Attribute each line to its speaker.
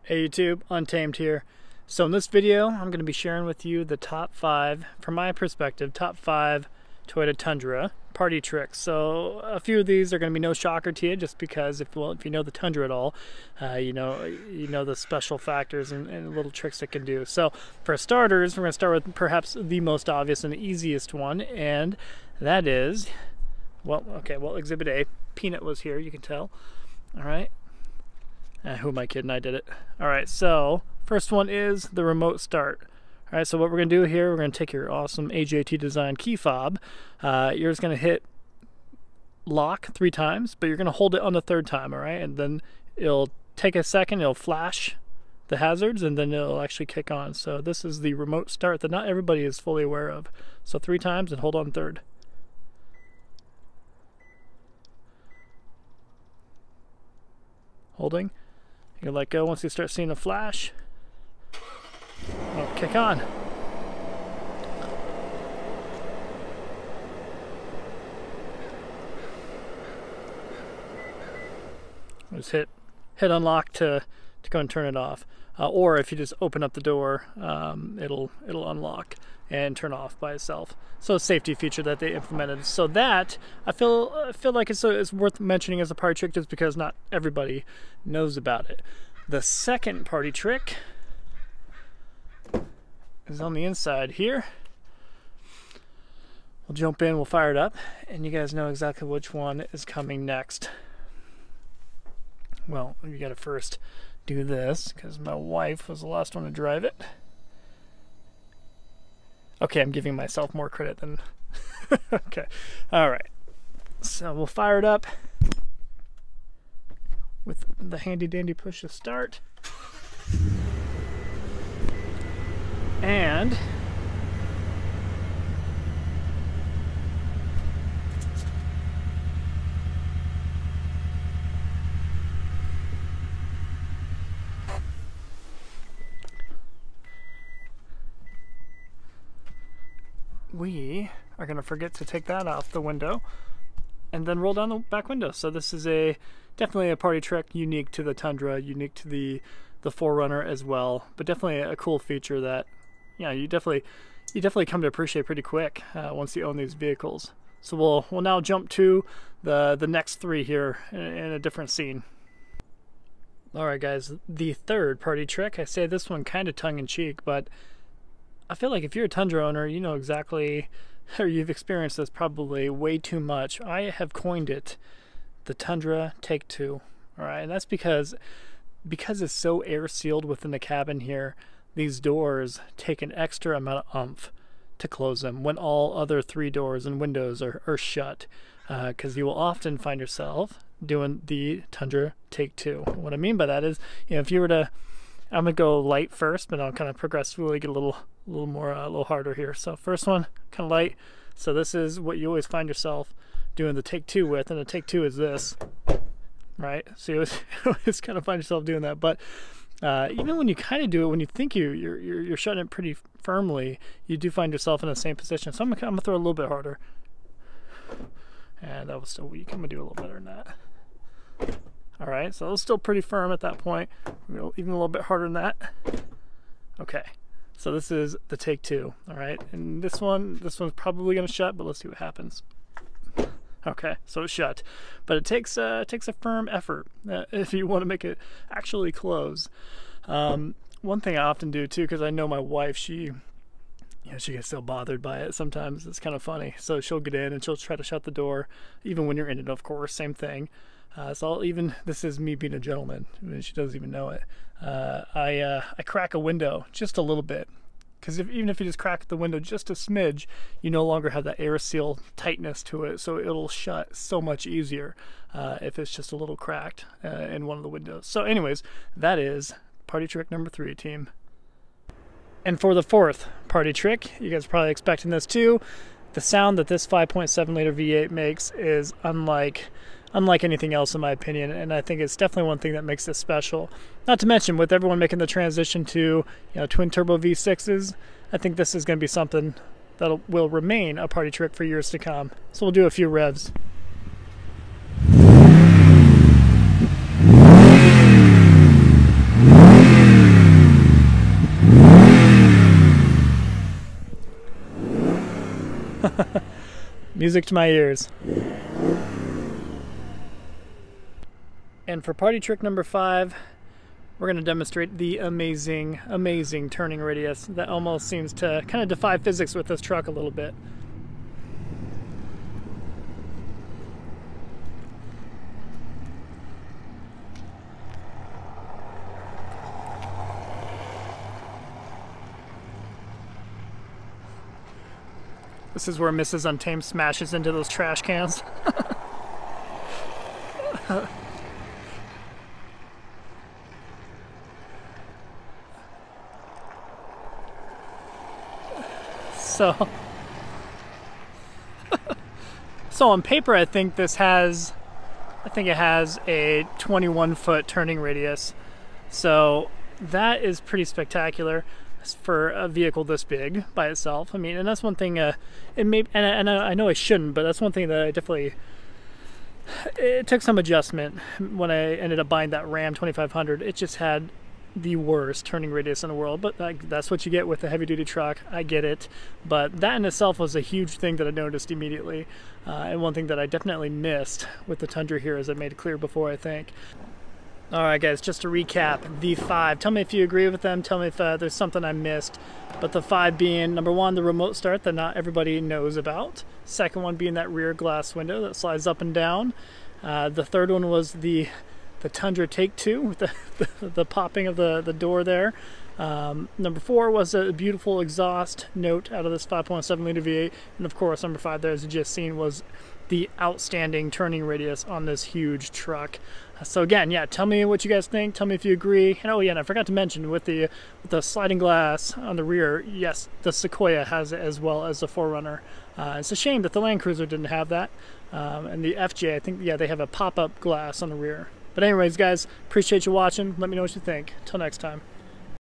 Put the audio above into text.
Speaker 1: Hey YouTube, Untamed here. So in this video, I'm going to be sharing with you the top 5, from my perspective, top 5 Toyota Tundra party tricks. So a few of these are going to be no shocker to you, just because if you know the Tundra at all, you know the special factors and little tricks it can do. So for starters, we're going to start with perhaps the most obvious and the easiest one, and that is, well, Exhibit A. Peanut was here, you can tell. All right. Who am I kidding? I did it. All right, so first one is the remote start. All right, so what we're going to do here, we're going to take your awesome AJT design key fob. You're just going to hit lock 3 times, but you're going to hold it on the 3rd time, all right? And then it'll take a second, it'll flash the hazards, and then it'll actually kick on. So this is the remote start that not everybody is fully aware of. So 3 times and hold on 3rd. Holding. You let go once you start seeing a flash. Oh, kick on. Just hit unlock to go and turn it off. Or if you just open up the door, it'll unlock and turn off by itself. So a safety feature that they implemented. So that I feel like it's worth mentioning as a party trick, just because not everybody knows about it. The second party trick is on the inside here. We'll jump in, we'll fire it up, and you guys know exactly which one is coming next. Well, you gotta first do this, because my wife was the last one to drive it. Okay, I'm giving myself more credit than... Okay, all right. So we'll fire it up with the handy dandy push to start. And we are going to forget to take that off the window and then roll down the back window. So this is definitely a party trick unique to the Tundra, unique to the 4Runner as well, but definitely a cool feature that, yeah, you definitely come to appreciate pretty quick once you own these vehicles. So we'll now jump to the next 3 here in a different scene. All right, guys, the 3rd party trick. I say this one kind of tongue-in-cheek, but I feel like if you're a Tundra owner, you know exactly, or you've experienced this probably way too much. I have coined it the Tundra Take 2. All right, and that's because it's so air sealed within the cabin here. These doors take an extra amount of oomph to close them when all other 3 doors and windows are shut, because you will often find yourself doing the Tundra Take 2. What I mean by that is, you know, if you were to, I'm gonna go light first, but I'll kind of progressively get a little harder here. So first one, kind of light. So this is what you always find yourself doing the Take 2 with, and the Take 2 is this, right? So you always kind of find yourself doing that. But even when you kind of do it, when you think you're shutting it pretty firmly, you do find yourself in the same position. So I'm gonna throw a little bit harder, and that was still weak. I'm gonna do a little better than that. All right, so it was still pretty firm at that point. Even a little bit harder than that. Okay, so this is the Take 2. All right, and this one's probably gonna shut, but let's see what happens. Okay, so it's shut, but it takes a firm effort if you want to make it actually close. One thing I often do too, because I know my wife, she gets so bothered by it sometimes. It's kind of funny. So she'll get in and she'll try to shut the door, even when you're in it, of course, same thing. So this is me being a gentleman, she doesn't even know it. I crack a window just a little bit, because even if you just crack the window just a smidge, you no longer have that air seal tightness to it, so it'll shut so much easier if it's just a little cracked in one of the windows. So anyways, that is party trick number 3, team. And for the 4th party trick, you guys are probably expecting this too. The sound that this 5.7 liter V8 makes is unlike anything else, in my opinion, and I think it's definitely one thing that makes this special. Not to mention, with everyone making the transition to twin turbo V6s, I think this is going to be something that will remain a party trick for years to come. So we'll do a few revs. Music to my ears. And for party trick number 5, we're going to demonstrate the amazing, amazing turning radius that almost seems to kind of defy physics with this truck a little bit. This is where Mrs. Untamed smashes into those trash cans. So on paper, I think it has a 21-foot turning radius. So that is pretty spectacular for a vehicle this big by itself. I mean, and that's one thing. I know I shouldn't, but that's one thing that I definitely. It took some adjustment when I ended up buying that Ram 2500. It just had the worst turning radius in the world, but that's what you get with a heavy-duty truck. I get it, but that in itself was a huge thing that I noticed immediately, and one thing that I definitely missed with the Tundra here, as I made it clear before, I think. Alright guys, just to recap, the 5. Tell me if you agree with them, tell me if there's something I missed. But the 5 being, number 1, the remote start that not everybody knows about. Second one being that rear glass window that slides up and down. The third one was the Tundra Take 2, with the popping of the door there. Number 4 was a beautiful exhaust note out of this 5.7 liter V8. And of course, number 5 there, as you just seen, was the outstanding turning radius on this huge truck. So again, yeah, tell me what you guys think. Tell me if you agree. And oh yeah, and I forgot to mention with the sliding glass on the rear, yes, the Sequoia has it as well as the 4Runner. It's a shame that the Land Cruiser didn't have that. And the FJ, I think, yeah, they have a pop-up glass on the rear. But anyways, guys, appreciate you watching. Let me know what you think. Till next time.